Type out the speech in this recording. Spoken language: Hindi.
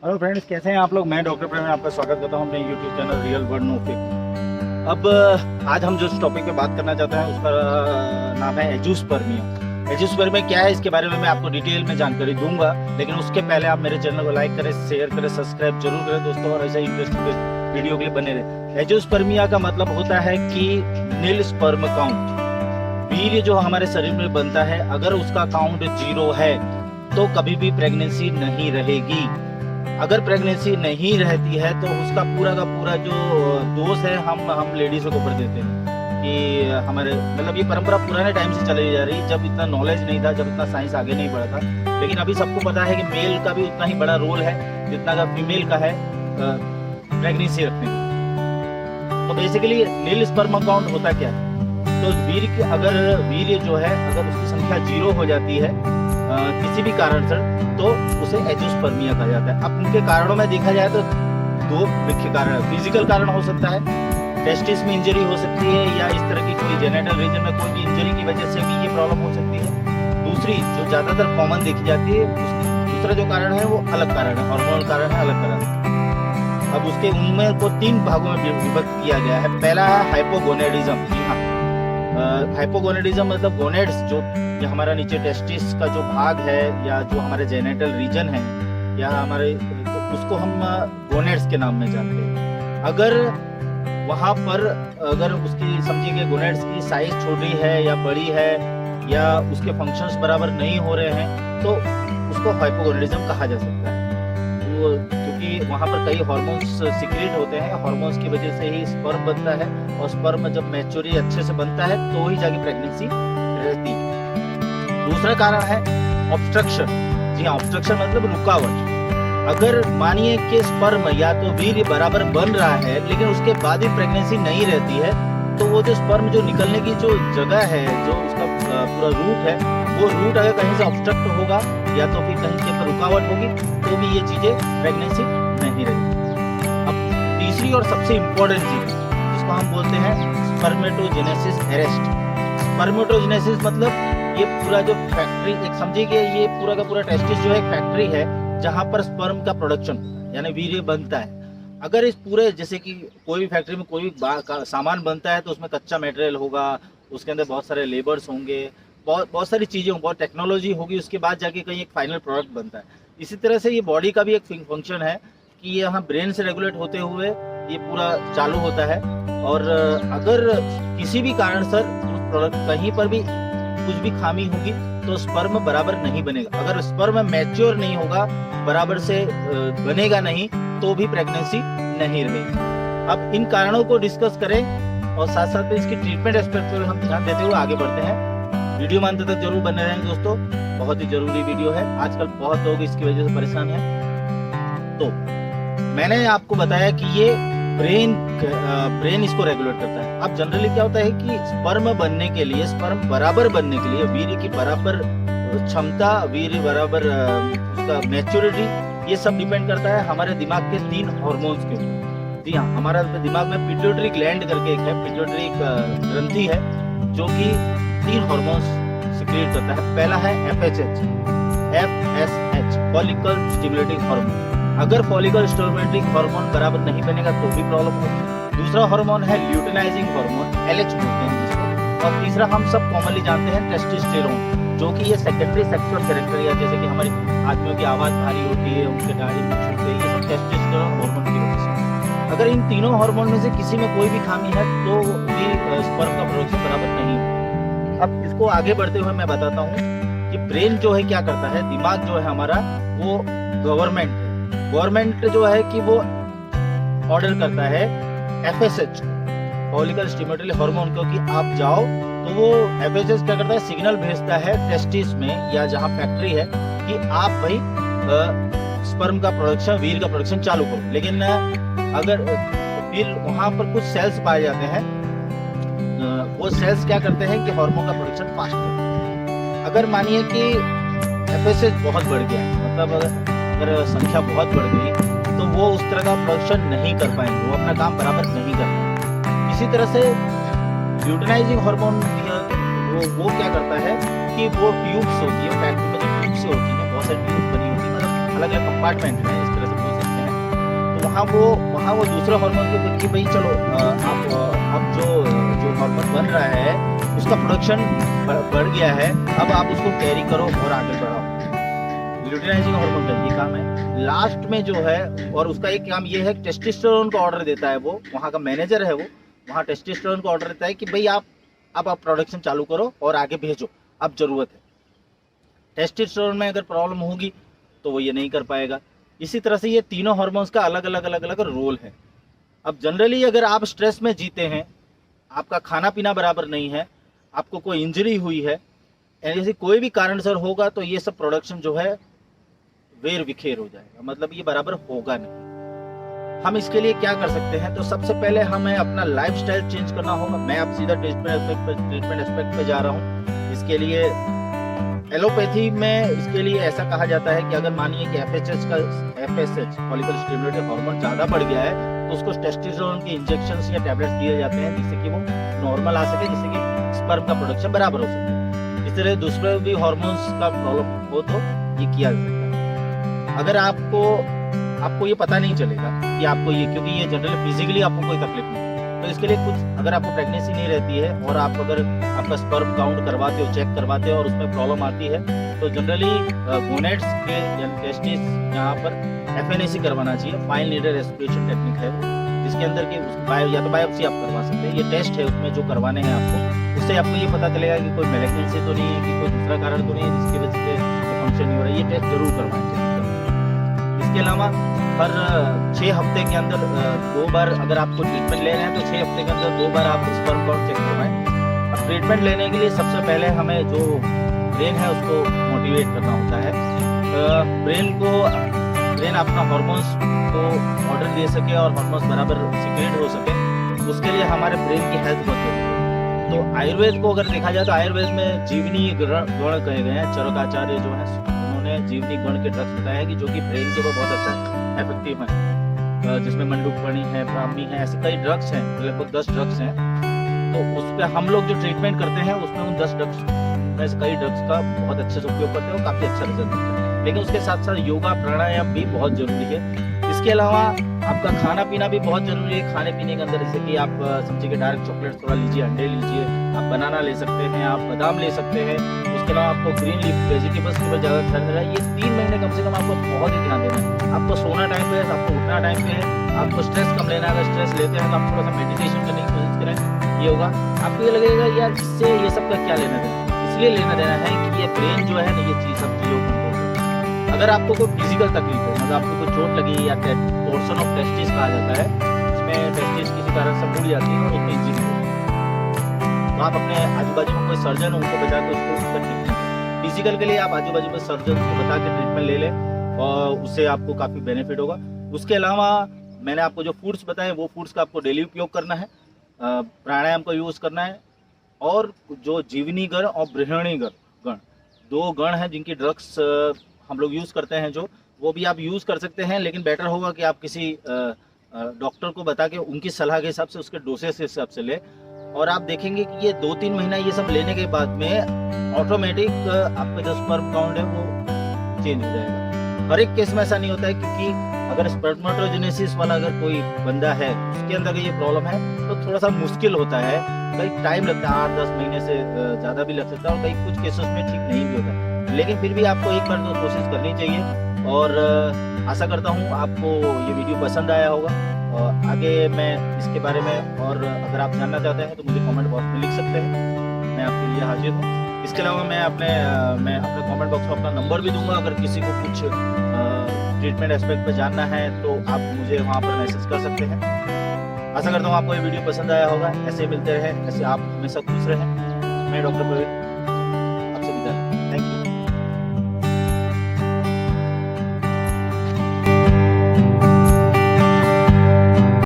हेलो फ्रेंड्स, कैसे हैं आप लोग। मैं डॉक्टर प्रेम आपका स्वागत करता हूं अपने YouTube channel real word no fake. अब आज हम जिस टॉपिक पे बात करना चाहते हैं उसका नाम है एंजियोस्पर्मिया। एंजियोस्पर्मिया क्या है, इसके बारे में मैं आपको डिटेल में जानकारी दूंगा, लेकिन उसके पहले आप मेरे चैनल को लाइक करें, शेयर करें, सब्सक्राइब जरूर करें दोस्तों, और ऐसे इंटरेस्टिंग वीडियो के लिए बने रहे। एंजियोस्पर्मिया का मतलब होता है कि नील स्पर्म काउंट। वीर्य जो हमारे शरीर में बनता है, अगर उसका काउंट 0 है तो कभी भी प्रेगनेंसी नहीं रहेगी। अगर प्रेगनेंसी नहीं रहती है तो उसका पूरा का पूरा जो दोष है हम लेडीज़ों को ऊपर देते हैं कि हमारे मतलब ये परंपरा पुराने टाइम से चली जा रही है, जब इतना नॉलेज नहीं था, जब इतना साइंस आगे नहीं बढ़ा था। लेकिन अभी सबको पता है कि मेल का भी उतना ही बड़ा रोल है जितना का फीमेल का है प्रेगनेंसी रखने में। तो बेसिकली नील स्पर्म काउंट होता क्या है, तो वीर्य जो है अगर उसकी संख्या 0 हो जाती है किसी भी कारण से, तो उसे एंजियोस्पर्मिया कहा जाता है। अब उनके कारणों में देखा जाए तो 2 मुख्य कारण है। फिजिकल कारण हो सकता है, टेस्टिस में इंजरी हो सकती है, या इस तरह की कोई जेनिटल रीजन में कोई भी इंजरी की वजह से भी ये प्रॉब्लम हो सकती है। दूसरी जो ज्यादातर कॉमन देखी जाती है, दूसरा जो कारण है वो अलग कारण है, हार्मोनल कारण है, अलग कारण है। अब उसके उनमें को 3 भागों में विभक्त किया गया है। पहला है हाइपोगोनेडिज्म। जी हाँ, हाइपोगोनेडिज्म मतलब गोनेड्स, जो ये हमारा नीचे टेस्टिस का जो भाग है या जो हमारे जेनिटल रीजन है या हमारे, तो उसको हम गोनेड्स के नाम में जानते हैं। अगर वहाँ पर अगर उसकी समझिए गोनेड्स की साइज छोटी है या बड़ी है या उसके फंक्शंस बराबर नहीं हो रहे हैं, तो उसको हाइपोगोनेडिज्म कहा जा सकता है। वो क्योंकि वहाँ पर कई हार्मोन्स सिक्रेट होते हैं, हार्मोन्स की वजह से ही स्पर्म बनता है, और स्पर्म जब मैच्योरी अच्छे से बनता है तो ही जाके प्रेगनेंसी रहती है। दूसरा कारण है ऑब्स्ट्रक्शन। जी हाँ, ऑब्स्ट्रक्शन मतलब रुकावट। अगर मानिए कि स्पर्म या तो वीर्य बराबर बन रहा है लेकिन उसके बाद भी प्रेगनेंसी नहीं रहती है, तो वो जो स्पर्म जो निकलने की जो जगह है, जो उसका पूरा रूट है, वो रूट अगर कहीं से ऑब्स्ट्रक्ट होगा या तो फिर कहीं के पर रुकावट होगी, तो भी ये चीजें प्रेगनेंसी नहीं रहेगी। अब तीसरी और सबसे इम्पोर्टेंट चीज जिसको हम बोलते हैं स्पर्मेटोजेनेसिस अरेस्ट। स्पर्मेटोजेनेसिस मतलब ये पूरा जो फैक्ट्री, एक समझिए ये पूरा का पूरा टेस्टिस जो है एक फैक्ट्री है जहाँ पर स्पर्म का प्रोडक्शन यानी वीर्य बनता है। अगर इस पूरे, जैसे कि कोई भी फैक्ट्री में कोई भी सामान बनता है तो उसमें कच्चा मटेरियल होगा, उसके अंदर बहुत सारे लेबर्स होंगे, बहुत सारी चीज़ें होंगी, बहुत टेक्नोलॉजी होगी, उसके बाद जाके कहीं एक फाइनल प्रोडक्ट बनता है। इसी तरह से ये बॉडी का भी एक फंक्शन है कि ये यहाँ ब्रेन से रेगुलेट होते हुए ये पूरा चालू होता है। और अगर किसी भी कारण सर उस प्रोडक्ट कहीं पर भी कुछ भी खामी होगी तो स्पर्म बराबर नहीं बनेगा। अगर स्पर्म मैच्योर नहीं होगा, बराबर से बनेगा नहीं, तो भी प्रेगनेंसी नहीं रहेगी। अब इन कारणों को डिस्कस करें और साथ साथ में इसकी ट्रीटमेंट एस्पेक्ट पर हम ध्यान देते हुए आगे बढ़ते हैं। वीडियो में अंत तक जरूर बने रहें दोस्तों, बहुत ही जरूरी वीडियो है। आजकल बहुत लोग इसकी वजह से परेशान हैं। तो मैंने आपको बताया कि ये ब्रेन इसको रेगुलेट करता है। अब जनरली क्या होता है कि स्पर्म बनने के लिए, स्पर्म बराबर बनने के लिए, वीर्य की बराबर क्षमता, वीर्य बराबर उसका मैच्योरिटी, ये सब डिपेंड करता है हमारे दिमाग के 3 हार्मोन्स के ऊपर। जी हाँ, हमारा दिमाग में पिट्यूटरी ग्लैंड करके एक है, पिट्यूटरी ग्रंथि है जो कि 3 हार्मोन्स सिक्रेट करता है। पहला है FSH, फॉलिकल स्टिमुलेटिंग हार्मोन। अगर फॉलिकल स्टिमुलेटिंग हार्मोन बराबर नहीं बनेगा तो भी प्रॉब्लम होगी। दूसरा हार्मोन है ल्यूटिनाइजिंग हार्मोन, LH बोलते हैं जिसको। और तीसरा हम सब कॉमनली जानते हैं टेस्टोस्टेरोन, जो कि ये सेकेंडरी सेक्सुअल कैरेक्टर, या जैसे कि हमारी आदमियों की आवाज भारी होती है, उनके दाढ़ी मूंछ होती है, ये सब टेस्टोस्टेरोन हार्मोन की वजह से। अगर इन तीनों हार्मोन में से किसी में कोई भी खामी है तो भी स्पर्म का प्रोडक्शन बराबर नहीं होगा। अब इसको आगे बढ़ते हुए मैं बताता हूँ कि ब्रेन जो है क्या करता है, दिमाग जो है हमारा वो गवर्नमेंट है। गवर्नमेंट जो है कि वो ऑर्डर करता है FSH, फॉलिकल स्टिमुलेटरी हार्मोन, क्योंकि आप जाओ तो वो FSH क्या करता है, सिग्नल भेजता है टेस्टिस में या जहाँ फैक्ट्री है कि आप भाई स्पर्म का प्रोडक्शन, वीर्य का प्रोडक्शन चालू करो। लेकिन अगर फिर वहाँ पर कुछ सेल्स पाए जाते हैं, वो सेल्स क्या करते हैं कि हार्मोन का प्रोडक्शन फास्ट करते हैं। अगर मानिए कि FSH बहुत बढ़ गया, मतलब अगर संख्या बहुत बढ़ गई, तो वो उस तरह का प्रोडक्शन नहीं कर पाएंगे, वो अपना काम बराबर नहीं कर पाएंगे। इसी तरह से ल्यूटिनाइजिंग हार्मोन वो क्या करता है कि वो ट्यूब्स होती है, फैक्ट्री में जो ट्यूब्स होती है, बहुत सारी ट्यूब बनी होती है, मतलब अलग अलग कंपार्टमेंट में, इस तरह से बहुत वहाँ वो दूसरे हार्मोन को कि भाई चलो आप अब जो हार्मोन बन रहा है उसका प्रोडक्शन बढ़ गया है, अब आप उसको कैरी करो और आगे बढ़ाओ। ल्यूटिनाइजिंग हार्मोन का ये काम है। लास्ट में जो है, और उसका एक काम ये है, टेस्टोस्टेरोन को ऑर्डर देता है, वो वहाँ का मैनेजर है, वो वहाँ टेस्टोस्टेरोन को ऑर्डर देता है कि भाई आप प्रोडक्शन चालू करो और आगे भेजो, अब जरूरत है। टेस्टोस्टेरोन में अगर प्रॉब्लम होगी तो वो ये नहीं कर पाएगा। इसी तरह से ये तीनों हार्मोन्स का अलग अलग रोल है। अब जनरली अगर आप स्ट्रेस में जीते हैं, आपका खाना पीना बराबर नहीं है, आपको कोई इंजरी हुई है, ऐसे कोई भी कारण सर होगा, तो ये सब प्रोडक्शन जो है वेर विखेर हो जाएगा, मतलब ये बराबर होगा नहीं। हम इसके लिए क्या कर सकते हैं? तो सबसे पहले हमें अपना लाइफस्टाइल चेंज करना होगा। मैं अब सीधा ट्रीटमेंट एस्पेक्ट पे जा रहा हूँ। इसके लिए एलोपैथी में इसके लिए ऐसा कहा जाता है कि अगर मानिए कि FSH फॉलिकल स्टिमुलेटर हार्मोन ज़्यादा बढ़ गया है, तो उसको टेस्टोस्टेरोन के इंजेक्शंस या टैबलेट्स दिए जाते हैं, जिससे कि वो नॉर्मल आ सके, जिससे कि स्पर्म का प्रोडक्शन बराबर हो सके। इस तरह दूसरे भी हार्मोन्स का प्रॉब्लम हो तो ये किया जा सकता है। अगर आपको ये पता नहीं चलेगा कि आपको ये, क्योंकि ये जनरली फिजिकली आपको कोई तकलीफ नहीं, तो इसके लिए कुछ, अगर आपको प्रेगनेंसी नहीं रहती है और आप अगर आपका स्पर्म काउंट करवाते हो, चेक करवाते हो और उसमें प्रॉब्लम आती है, तो जनरली गोनेड्स के टेस्टिस यहाँ पर FNAC करवाना चाहिए, फाइन नीडल एस्पिरेशन टेक्निक है, जिसके अंदर के या तो बायोप्सी आप करवा सकते हैं। ये टेस्ट है, उसमें जो करवाने हैं आपको, उससे आपको ये पता चलेगा कि कोई मैलिग्नेंसी तो नहीं है, कि कोई दूसरा कारण तो नहीं है जिसकी वजह से फंक्शन नहीं हो रहा है। ये टेस्ट जरूर करवाना चाहिए। इसके अलावा हर 6 हफ्ते के अंदर 2 बार, अगर आपको ट्रीटमेंट ले रहे हैं तो 6 हफ्ते के अंदर 2 बार आप स्पर्म काउंट चेक करवाएं। अब ट्रीटमेंट लेने के लिए सबसे पहले हमें जो ब्रेन है उसको मोटिवेट करना होता है। ब्रेन अपना हार्मोन्स को ऑर्डर दे सके और हार्मोन्स बराबर सिक्रेट हो सके, उसके लिए हमारे ब्रेन की हेल्थ बहुत जरूरी है। तो आयुर्वेद को अगर देखा जाए तो आयुर्वेद में जीवनी गण कहे गए हैं। चरकाचार्य जो है उन्होंने जीवनी गण के ड्रग्स बताया कि जो कि ब्रेन के वो बहुत अच्छा इफेक्टिव है, जिसमें मंडूकमणि है, ब्राह्मी है, ऐसे कई ड्रग्स हैं, लगभग 10 ड्रग्स हैं। तो उस पर हम लोग जो ट्रीटमेंट करते हैं उसमें उन 10 ड्रग्स में से कई ड्रग्स का बहुत अच्छे से उपयोग करते हैं और काफी अच्छा रिजल्ट मिलता है। लेकिन उसके साथ साथ योगा प्राणायाम भी बहुत जरूरी है। इसके अलावा आपका खाना पीना भी बहुत जरूरी है। खाने पीने के अंदर जैसे कि आप समझिए कि डार्क चॉकलेट थोड़ा लीजिए, अंडे लीजिए, आप बनाना ले सकते हैं, आप बादाम ले सकते हैं। उसके अलावा आपको ग्रीन लीफ वेजिटेबल्स के ऊपर ज़्यादा ध्यान देना है। ये 3 महीने कम से कम आपको बहुत ही ध्यान देना है। आपको सोना टाइम पे है, आपको उठना टाइम पे है, आपको स्ट्रेस कम लेना है। अगर स्ट्रेस लेते हैं तो आप थोड़ा सा मेडिटेशन करने की कोशिश करें, ये होगा। आपको ये लगेगा यार इससे ये सब का क्या लेना देना, इसलिए लेना देना है कि ये ब्रेन जो है ना, ये चीज़ सब चीज़ों को कंट्रोल करता है। अगर आपको कोई फिजिकल तकलीफ है, मतलब आपको कोई चोट लगी या पोर्शन ऑफ टेस्टिस कहा जाता है, इसमें टेस्टिस किसी कारण से फूट जाती है और उसमें इंजरी होती है, तो आप अपने आजू बाजू में कोई सर्जन उनको बचा के उसको उसका ट्रीटमेंट, फिजिकल के लिए आप आजू बाजू में सर्जन को बता के ट्रीटमेंट ले लें और उससे आपको काफ़ी बेनिफिट होगा। उसके अलावा मैंने आपको जो फूड्स बताए वो फूड्स का आपको डेली उपयोग करना है, प्राणायाम का यूज़ करना है, और जो जीवनी गण और बृहणी गण 2 गण हैं जिनकी ड्रग्स हम लोग यूज़ करते हैं, जो वो भी आप यूज़ कर सकते हैं। लेकिन बेटर होगा कि आप किसी डॉक्टर को बता के उनकी सलाह के हिसाब से, उसके डोसेज के हिसाब से ले, और आप देखेंगे कि ये 2-3 महीना ये सब लेने के बाद में ऑटोमेटिक आपका जो स्पर्म काउंट है वो चेंज हो जाएगा। हर एक केस में ऐसा नहीं होता है, क्योंकि अगर स्पर्मेटोजेनेसिस वाला अगर कोई बंदा है उसके अंदर ये प्रॉब्लम है तो थोड़ा सा मुश्किल होता है, कई टाइम लगता है, 8-10 महीने से ज़्यादा भी लग सकता है, और कई कुछ केसेस में ठीक नहीं भी होता है। लेकिन फिर भी आपको एक बार तो कोशिश करनी चाहिए, और आशा करता हूँ आपको ये वीडियो पसंद आया होगा। और आगे मैं इसके बारे में और अगर आप जानना चाहते हैं तो मुझे कमेंट बॉक्स में लिख सकते हैं, मैं आपके लिए हाजिर हूँ। इसके अलावा मैं अपने कमेंट बॉक्स में अपना नंबर भी दूंगा, अगर किसी को कुछ ट्रीटमेंट एस्पेक्ट पे जानना है तो आप मुझे वहाँ पर मैसेज कर सकते हैं। आशा करता हूँ आपको ये वीडियो पसंद आया होगा। ऐसे मिलते रहे, ऐसे आप हमेशा खुश रहें। मैं डॉक्टर प्रवीण।